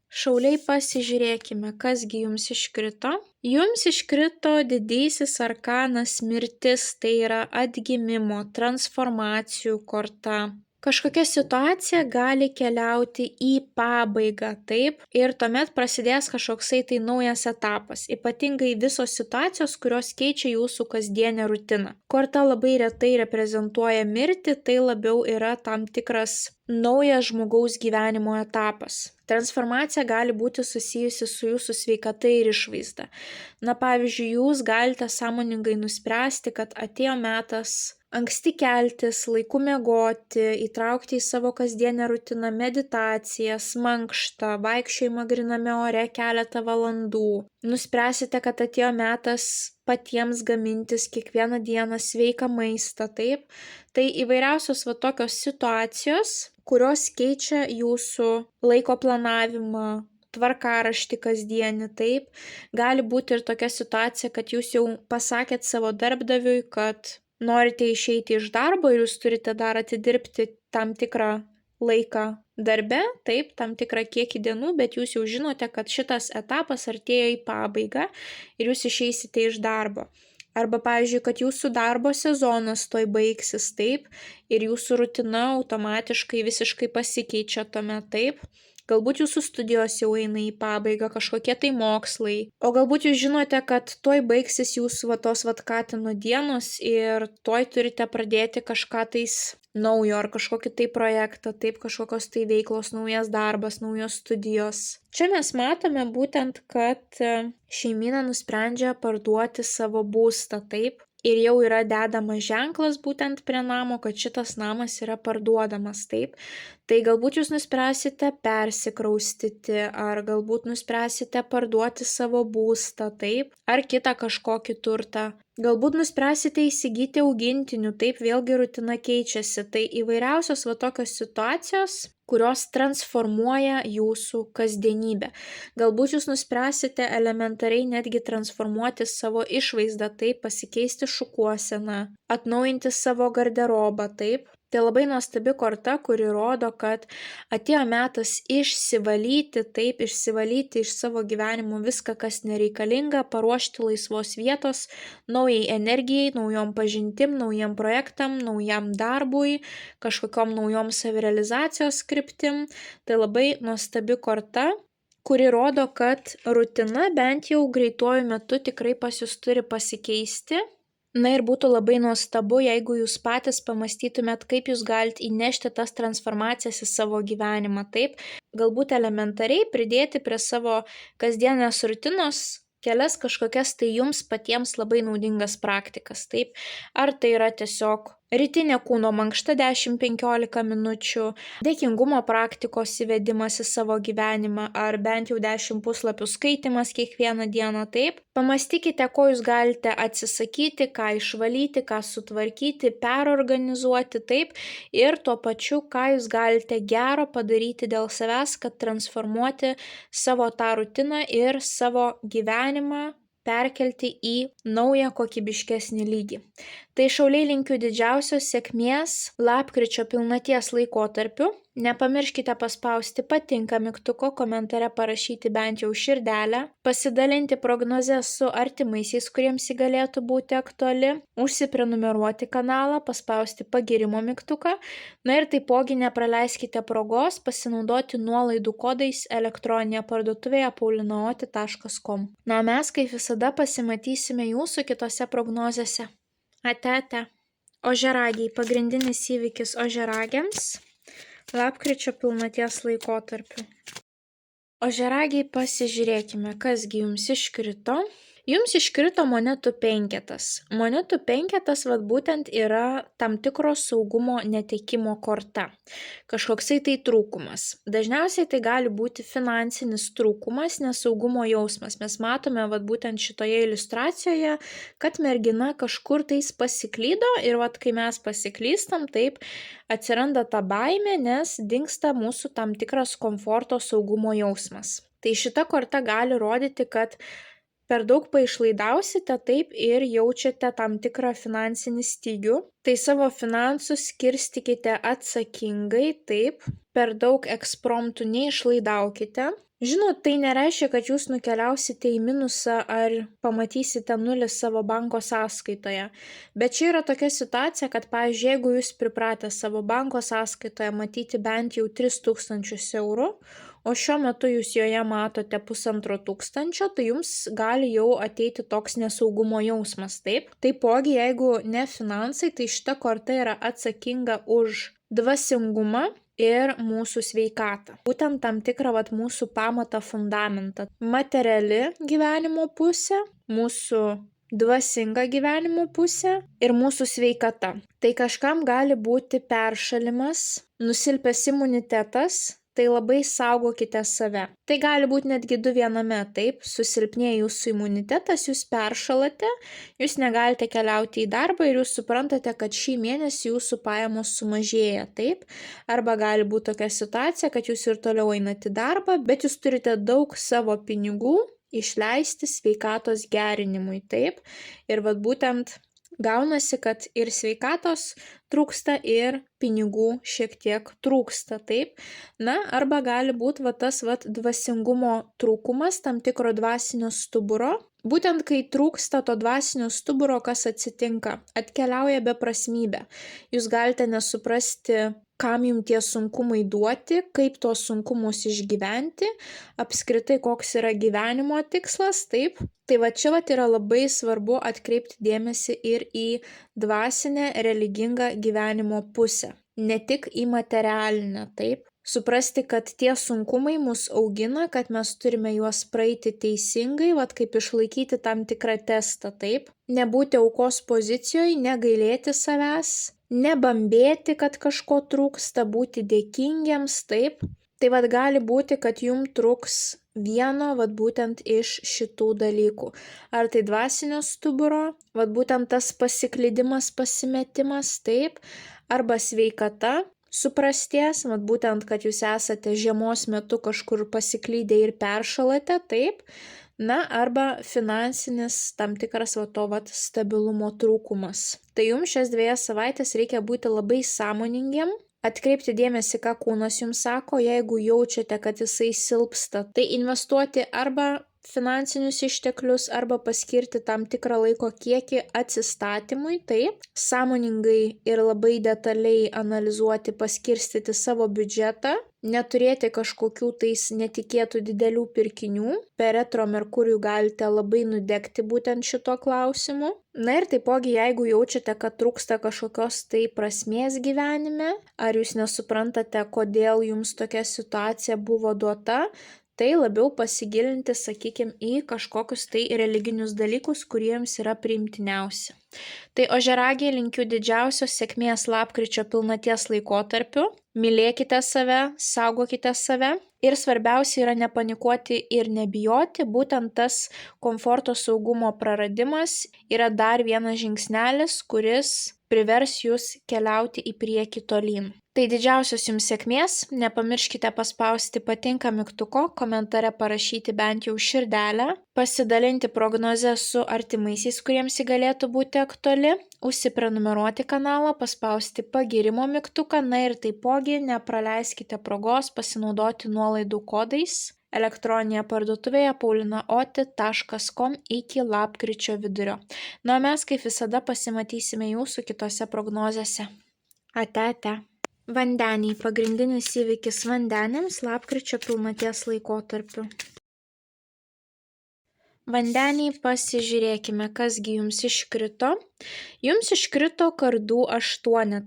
Šauliai, pasižiūrėkime, kasgi jums iškrito. Jums iškrito didysis arkanas mirtis, tai yra atgimimo, transformacijų korta. Kažkokia situacija gali keliauti į pabaigą, taip, ir tuomet prasidės kažkoksai tai naujas etapas, ypatingai visos situacijos, kurios keičia jūsų kasdienę rutiną. Korta labai retai reprezentuoja mirtį, tai labiau yra tam tikras naujas žmogaus gyvenimo etapas. Transformacija gali būti susijusi su jūsų sveikata ir išvaizda. Na, pavyzdžiui, jūs galite sąmoningai nuspręsti, kad atėjo metas anksti keltis, laiku miegoti, įtraukti į savo kasdienę rutiną meditacijas, mankštą, vaikščiojimą gryname ore keletą valandų. Nuspręsite, kad atėjo metas patiems gamintis kiekvieną dieną sveiką maistą, taip? Tai įvairiausios tokios situacijos, kurios keičia jūsų laiko planavimą, tvarkaraštį kasdienį, taip. Gali būti ir tokia situacija, kad jūs jau pasakėt savo darbdaviui, kad norite išeiti iš darbo ir jūs turite dar atidirbti tam tikrą laiką darbe, taip, tam tikrą kiekį dienų, bet jūs jau žinote, kad šitas etapas artėja į pabaigą ir jūs išeisite iš darbo. Arba, pavyzdžiui, kad jūsų darbo sezonas toj baigsis, taip, ir jūsų rutina automatiškai visiškai pasikeičia tuomet, taip. Galbūt jūsų studijos jau eina į pabaigą, kažkokie tai mokslai. O galbūt jūs žinote, kad tuoj baigsis jūsų tos katino dienos ir tuoj turite pradėti kažką tais naujo ar kažkokį tai projektą, taip, kažkokios tai veiklos, naujas darbas, naujos studijos. Čia mes matome būtent, kad šeimyna nusprendžia parduoti savo būstą, taip. Ir jau yra dedamas ženklas būtent prie namo, kad šitas namas yra parduodamas, taip. Tai galbūt jūs nuspręsite persikraustyti, ar galbūt nuspręsite parduoti savo būstą, taip, ar kitą kažkokį turtą. Galbūt nuspręsite įsigyti augintinių, taip, vėlgi rutina keičiasi. Tai įvairiausios tokios situacijos, kurios transformuoja jūsų kasdienybę. Galbūt jūs nuspręsite elementariai netgi transformuoti savo išvaizdą, taip, pasikeisti šukuoseną, atnaujinti savo garderobą, taip. Tai labai nuostabi korta, kuri rodo, kad atėjo metas išsivalyti, taip, išsivalyti iš savo gyvenimo viską, kas nereikalinga, paruošti laisvos vietos naujai energijai, naujom pažintim, naujiem projektam, naujam darbui, kažkokiom naujom savirealizacijos kryptim. Tai labai nuostabi korta, kuri rodo, kad rutina bent jau greituoju metu tikrai pas jūs turi pasikeisti. Na ir būtų labai nuostabu, jeigu jūs patys pamąstytumėt, kaip jūs galite įnešti tas transformacijas į savo gyvenimą, taip? Galbūt elementariai pridėti prie savo kasdienės rutinos kelias kažkokias tai jums patiems labai naudingas praktikas, taip? Ar tai yra tiesiog rytinė kūno mankšta 10-15 minučių, dėkingumo praktikos įvedimas į savo gyvenimą, ar bent jau 10 puslapių skaitimas kiekvieną dieną, taip? Pamastykite, ko jūs galite atsisakyti, ką išvalyti, ką sutvarkyti, perorganizuoti, taip? Ir tuo pačiu, ką jūs galite gero padaryti dėl savęs, kad transformuoti savo tą rutiną ir savo gyvenimą perkelti į naują kokybiškesnį lygį. Tai šauliai linkiu didžiausios sėkmės lapkričio pilnaties laikotarpiu. Nepamirškite paspausti patinka mygtuko, komentare parašyti bent jau širdelę, pasidalinti prognozę su artimaisiais, kuriems ji galėtų būti aktuali, užsiprenumeruoti kanalą, paspausti pagirimo mygtuką, na ir taipogi nepraleiskite progos pasinaudoti nuolaidų kodais elektroninėje parduotuvėje paulinaoti.com. Na, mes kaip visada pasimatysime jūsų kitose prognozėse. Ate. Ožiaragiai, pagrindinis įvykis ožiaragiams lapkričio pilnaties laikotarpiu. Ožiaragiai, pasižiūrėkime, kasgi jums iškrito. Jums iškrito monetų penketas. Monetų penketas būtent yra tam tikro saugumo netekimo korta. Kažkoksai tai trūkumas. Dažniausiai tai gali būti finansinis trūkumas, nesaugumo jausmas. Mes matome būtent šitoje iliustracijoje, kad mergina kažkur tais pasiklydo ir kai mes pasiklystam, taip atsiranda ta baimė, nes dingsta mūsų tam tikras komforto saugumo jausmas. Tai šita korta gali rodyti, kad per daug paišlaidausite, taip, ir jaučiate tam tikrą finansinį stygių. Tai savo finansus skirstykite atsakingai, taip, per daug ekspromtų neišlaidaukite. Žinot, tai nereiškia, kad jūs nukeliausite į minusą ar pamatysite nulį savo banko sąskaitoje. Bet čia yra tokia situacija, kad, pavyzdžiui, jeigu jūs pripratę savo banko sąskaitoje matyti bent jau 3000 eurų, o šiuo metu jūs joje matote 1500, tai jums gali jau ateiti toks nesaugumo jausmas, taip? Taipogi, jeigu ne finansai, tai šita korta yra atsakinga už dvasingumą ir mūsų sveikatą. Būtent tam tikrą mūsų pamatą fundamentą. Materiali gyvenimo pusė, mūsų dvasinga gyvenimo pusė ir mūsų sveikata. Tai kažkam gali būti peršalimas, nusilpęs imunitetas, tai labai saugokite save. Tai gali būti netgi 2 viename, taip, susilpnėja jūsų imunitetas, jūs peršalate, jūs negalite keliauti į darbą ir jūs suprantate, kad šį mėnesį jūsų pajamos sumažėja, taip. Arba gali būti tokia situacija, kad jūs ir toliau einate į darbą, bet jūs turite daug savo pinigų išleisti sveikatos gerinimui, taip. Ir būtent gaunasi, kad ir sveikatos trūksta, ir pinigų šiek tiek trūksta, taip. Na, arba gali būti tas dvasingumo trūkumas, tam tikro dvasinio stuburo. Būtent kai trūksta to dvasinio stuburo, kas atsitinka? Atkeliauja beprasmybė. Jūs galite nesuprasti, kam jums tie sunkumai duoti, kaip tuos sunkumus išgyventi, apskritai koks yra gyvenimo tikslas, taip. Tai čia yra labai svarbu atkreipti dėmesį ir į dvasinę, religingą gyvenimo pusę, ne tik į materialinę, taip. Suprasti, kad tie sunkumai mus augina, kad mes turime juos praeiti teisingai, kaip išlaikyti tam tikrą testą, taip. Nebūti aukos pozicijoje, negailėti savęs, nebambėti, kad kažko trūksta, būti dėkingiems, taip. Tai gali būti, kad jums trūks vieno, būtent iš šitų dalykų. Ar tai dvasinio stuburo, būtent tas pasiklydimas, pasimetimas, taip, arba sveikata suprasties, būtent, kad jūs esate žiemos metu kažkur pasiklydę ir peršalate, taip, na, arba finansinis tam tikras stabilumo trūkumas. Tai jums šias 2 savaitės reikia būti labai sąmoningiem, atkreipti dėmesį, ką kūnas jums sako, jeigu jaučiate, kad jisai silpsta, tai investuoti arba finansinius išteklius, arba paskirti tam tikrą laiko kiekį atsistatymui, taip, sąmoningai ir labai detaliai analizuoti, paskirstyti savo biudžetą, neturėti kažkokių tais netikėtų didelių pirkinių, per retro Merkurijų galite labai nudegti būtent šito klausimu. Na ir taipogi, jeigu jaučiate, kad trūksta kažkokios tai prasmės gyvenime, ar jūs nesuprantate, kodėl jums tokia situacija buvo duota, tai labiau pasigilinti, sakykime, į kažkokius tai religinius dalykus, kuriems yra priimtiniausi. Tai ožiaragiai linkiu didžiausios sėkmės lapkričio pilnaties laikotarpiu, mylėkite save, saugokite save ir svarbiausia yra nepanikuoti ir nebijoti, būtent tas komforto saugumo praradimas yra dar vienas žingsnelis, kuris privers jūs keliauti į priekį tolyn. Tai didžiausios jums sėkmės, nepamirškite paspausti patinka mygtuko, komentare parašyti bent jau širdelę, pasidalinti prognozę su artimaisiais, kuriems ji galėtų būti aktuali, užsiprenumeruoti kanalą, paspausti pagirimo mygtuką, na ir taipogi nepraleiskite progos pasinaudoti nuolaidų kodais elektroninėje parduotuvėje paulinaoti.com iki lapkričio vidurio. Na, o mes kaip visada pasimatysime jūsų kitose prognozėse. Ate. Vandeniai – pagrindinis įvykis vandeniams lapkričio pilnaties laikotarpiu. Vandeniai, pasižiūrėkime, kasgi jums iškrito. Jums iškrito kardų 8.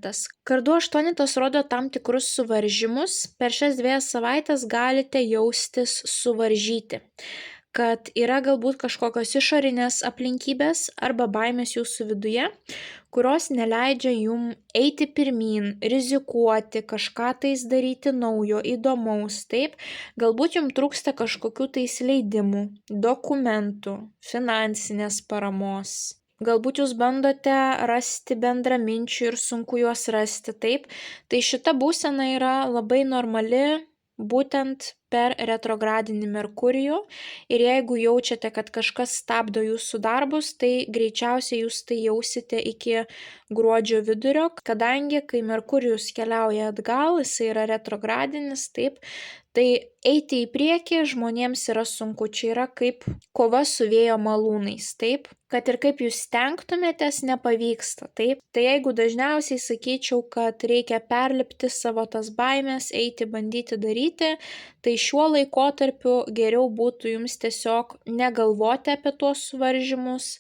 Kardų 8 rodo tam tikrus suvaržymus. Per šias 2 savaitės galite jaustis suvaržyti, kad yra galbūt kažkokios išorinės aplinkybės arba baimės jūsų viduje, kurios neleidžia jum eiti pirmyn, rizikuoti, kažką tais daryti naujo, įdomaus, taip. Galbūt jums trūksta kažkokių tais leidimų, dokumentų, finansinės paramos. Galbūt jūs bandote rasti bendraminčių ir sunku juos rasti, taip. Tai šita būsena yra labai normali, būtent per retrogradinį Merkurijų, ir jeigu jaučiate, kad kažkas stabdo jūsų darbus, tai greičiausiai jūs tai jausite iki gruodžio vidurio, kadangi kai Merkurijus keliauja atgal, jis yra retrogradinis, taip, tai eiti į priekį žmonėms yra sunku, čia yra kaip kova su vėjo malūnais, taip, kad ir kaip jūs stengtumėtės, nepavyksta, taip. Tai jeigu dažniausiai sakyčiau, kad reikia perlipti savo tas baimės, eiti, bandyti daryti, tai šiuo laikotarpiu geriau būtų jums tiesiog negalvoti apie tuos suvaržymus,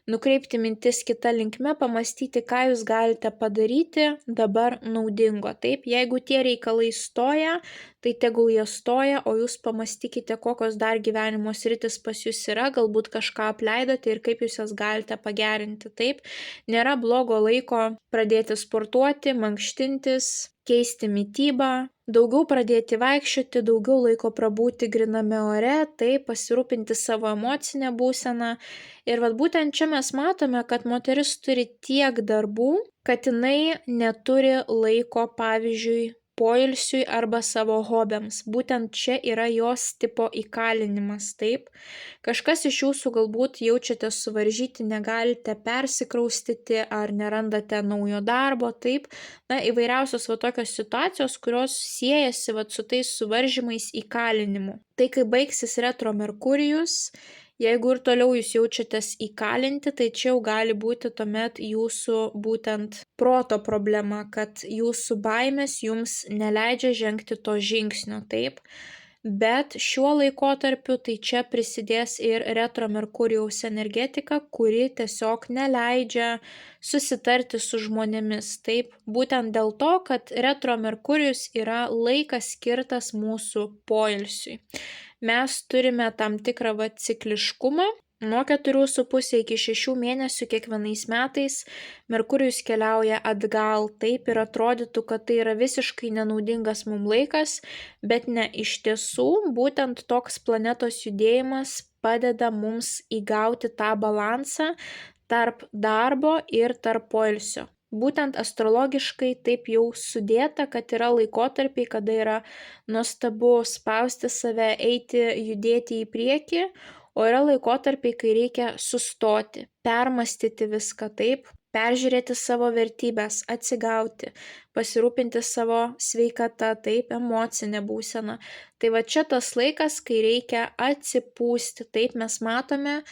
nukreipti mintis kita linkme, pamastyti, ką jūs galite padaryti dabar naudingo. Taip, jeigu tie reikalai stoja, tai tegul jie stoja, o jūs pamastykite, kokios dar gyvenimo sritis pas jūs yra, galbūt kažką apleidote ir kaip jūs jas galite pagerinti. Taip, nėra blogo laiko pradėti sportuoti, mankštintis, keisti mitybą, daugiau pradėti vaikščioti, daugiau laiko prabūti gryname ore, tai pasirūpinti savo emocinę būseną. Ir būtent čia mes matome, kad moteris turi tiek darbų, kad jinai neturi laiko, pavyzdžiui, poilsiui arba savo hobiams. Būtent čia yra jos tipo įkalinimas, taip. Kažkas iš jūsų galbūt jaučiatės suvaržyti, negalite persikraustyti ar nerandate naujo darbo, taip. Na, įvairiausios tokios situacijos, kurios siejasi su tais suvaržymais įkalinimu. Tai kai baigsis retro Merkurijus, jeigu ir toliau jūs jaučiatės įkalinti, tai čia jau gali būti tuomet jūsų būtent proto problema, kad jūsų baimės jums neleidžia žengti to žingsnio, taip. Bet šiuo laikotarpiu tai čia prisidės ir retro Merkurijaus energetika, kuri tiesiog neleidžia susitarti su žmonėmis, taip. Būtent dėl to, kad retro Merkurijus yra laikas skirtas mūsų poilsiui. Mes turime tam tikrą cikliškumą. Nuo 4,5 iki 6 mėnesių kiekvienais metais Merkurijus keliauja atgal, taip, ir atrodytų, kad tai yra visiškai nenaudingas mums laikas, bet ne, iš tiesų būtent toks planetos judėjimas padeda mums įgauti tą balansą tarp darbo ir tarp poilsio. Būtent astrologiškai taip jau sudėta, kad yra laikotarpiai, kada yra nuostabu spausti save, eiti, judėti į priekį, o yra laikotarpiai, kai reikia sustoti, permastyti viską, taip, peržiūrėti savo vertybės, atsigauti, pasirūpinti savo sveikata, taip, emocinė būsena. Tai čia tas laikas, kai reikia atsipūsti, taip mes matome,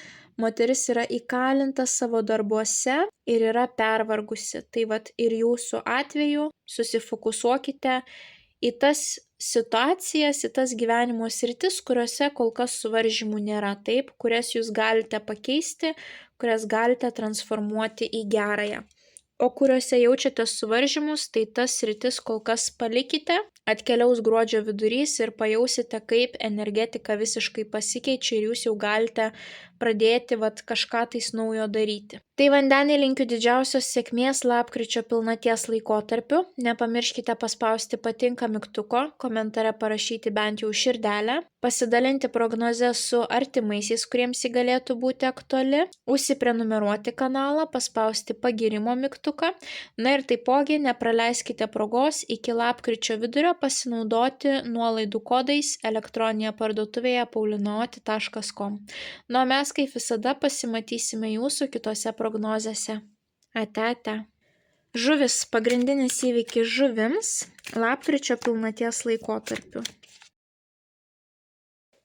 moteris yra įkalinta savo darbuose ir yra pervargusi. Tai ir jūsų atveju susifokusuokite į tas situacijas, į tas gyvenimo sritis, kuriuose kol kas suvaržymų nėra, taip, kurias jūs galite pakeisti, kurias galite transformuoti į gerąją. O kuriuose jaučiate suvaržymus, tai tas sritis kol kas palikite, atkeliaus gruodžio vidurys ir pajausite, kaip energetika visiškai pasikeičia ir jūs jau galite pradėti kažką tais naujo daryti. Tai vandeniai, linkiu didžiausios sėkmės lapkričio pilnaties laikotarpiu. Nepamirškite paspausti patinka mygtuko, komentare parašyti bent jau širdelę, pasidalinti prognozę su artimaisiais, kuriems ji galėtų būti aktuali, užsiprenumeruoti kanalą, paspausti pagirimo mygtuką. Na ir taipogi nepraleiskite progos iki lapkričio vidurio pasinaudoti nuolaidų kodais elektroninėje parduotuvėje paulinaoti.com. Na, mes kaip visada pasimatysime jūsų kitose prognozėse. Ate. Žuvis, pagrindinis įvykis žuvims lapkričio pilnaties laikotarpiu.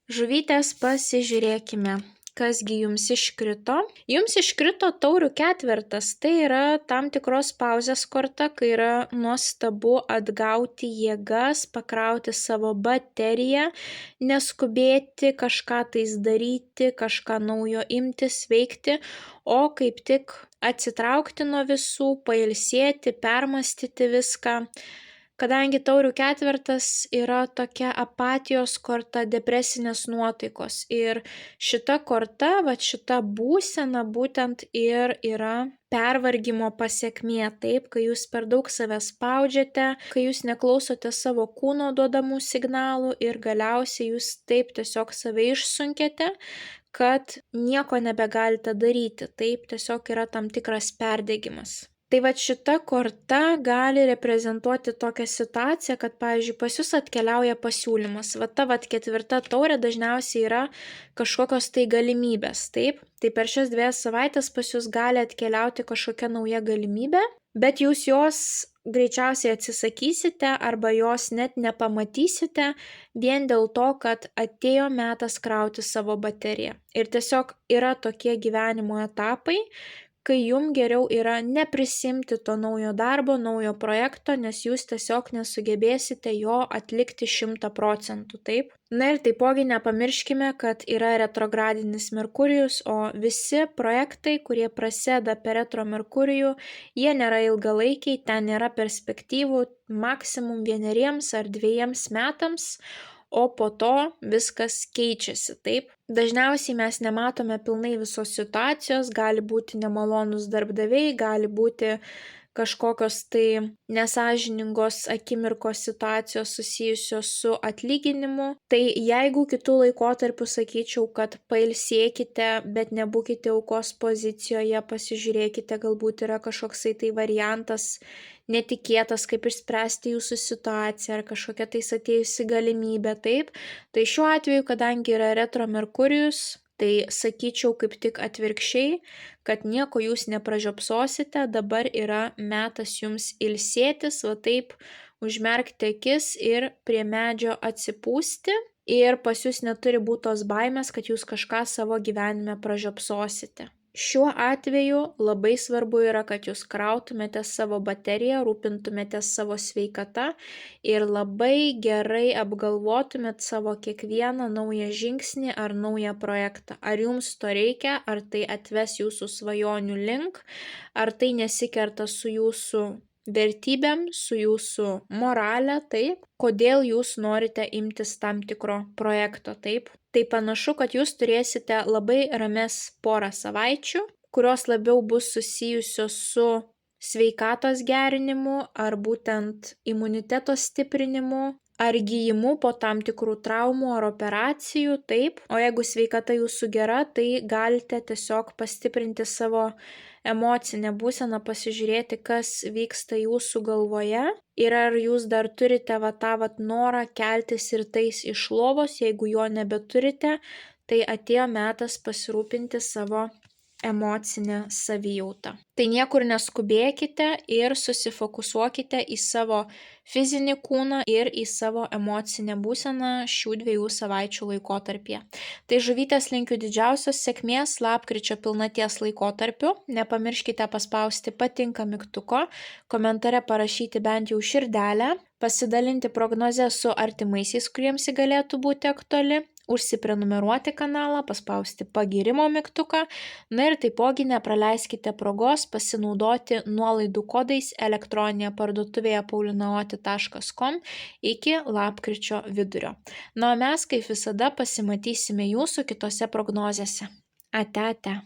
Žuvytės, pasižiūrėkime, kasgi jums iškrito. Jums iškrito taurių ketvertas, tai yra tam tikros pauzės korta, kai yra nuostabu atgauti jėgas, pakrauti savo bateriją, neskubėti kažką tais daryti, kažką naujo imtis, veikti, o kaip tik atsitraukti nuo visų, pailsėti, permastyti viską. Kadangi taurių ketvertas yra tokia apatijos korta, depresinės nuotaikos ir šita korta, šita būsena būtent ir yra pervargimo pasekmė, taip, kai jūs per daug save spaudžiate, kai jūs neklausote savo kūno duodamų signalų ir galiausiai jūs taip tiesiog save išsunkėte, kad nieko nebegalite daryti, taip tiesiog yra tam tikras perdegimas. Tai šita korta gali reprezentuoti tokią situaciją, kad, pavyzdžiui, pas jūs atkeliauja pasiūlymas. Ta ketvirta taurė dažniausiai yra kažkokios tai galimybės, taip? Tai per šias 2 savaitės pas jūs gali atkeliauti kažkokia nauja galimybė, bet jūs jos greičiausiai atsisakysite arba jos net nepamatysite vien dėl to, kad atėjo metas krauti savo bateriją. Ir tiesiog yra tokie gyvenimo etapai, kai jums geriau yra neprisimti to naujo darbo, naujo projekto, nes jūs tiesiog nesugebėsite jo atlikti 100%, taip? Na ir taipogi nepamirškime, kad yra retrogradinis Merkurijus, o visi projektai, kurie prasideda per retro Merkurijų, jie nėra ilgalaikiai, ten nėra perspektyvų, maksimum 1 ar 2 metams, o po to viskas keičiasi, taip? Dažniausiai mes nematome pilnai visos situacijos, gali būti nemalonus darbdaviai, gali būti kažkokios tai nesąžiningos akimirkos situacijos susijusios su atlyginimu. Tai jeigu kitų laikotarpių sakyčiau, kad pailsėkite, bet nebūkite aukos pozicijoje, pasižiūrėkite, galbūt yra kažkoksai tai variantas netikėtas, kaip išspręsti jūsų situaciją ar kažkokia tais atėjusi galimybė, taip. Tai šiuo atveju, kadangi yra retro Merkurijus, tai sakyčiau kaip tik atvirkščiai, kad nieko jūs nepražiopsosite, dabar yra metas jums ilsėtis, va taip užmerkti akis ir prie medžio atsipūsti. Ir pas jūs neturi būti tos baimės, kad jūs kažką savo gyvenime pražiopsosite. Šiuo atveju labai svarbu yra, kad jūs krautumėte savo bateriją, rūpintumėte savo sveikata ir labai gerai apgalvotumėt savo kiekvieną naują žingsnį ar naują projektą. Ar jums to reikia, ar tai atves jūsų svajonių link, ar tai nesikerta su jūsų vertybėm, su jūsų morale, taip, kodėl jūs norite imtis tam tikro projekto, taip. Tai panašu, kad jūs turėsite labai rames porą savaičių, kurios labiau bus susijusios su sveikatos gerinimu ar būtent imuniteto stiprinimu ar gyjimu po tam tikrų traumų ar operacijų, taip. O jeigu sveikata jūsų gera, tai galite tiesiog pastiprinti savo emocinę būseną, pasižiūrėti, kas vyksta jūsų galvoje ir ar jūs dar turite tą norą keltis ir tais iš lovos. Jeigu jo nebeturite, tai atėjo metas pasirūpinti savo emocinę savijautą. Tai niekur neskubėkite ir susifokusuokite į savo fizinį kūną ir į savo emocinę būseną šių 2 savaičių laikotarpyje. Tai žuvytės linkiu didžiausios sėkmės lapkričio pilnaties laikotarpiu. Nepamirškite paspausti patinka mygtuko, komentare parašyti bent jau širdelę, pasidalinti prognozę su artimaisiais, kuriems ji galėtų būti aktuali, užsiprenumeruoti kanalą, paspausti pagirimo mygtuką, na ir taipogi nepraleiskite progos pasinaudoti nuolaidų kodais elektroninėje parduotuvėje paulinaoti.com iki lapkričio vidurio. Na, o mes kaip visada pasimatysime jūsų kitose prognozėse. Ate, ate.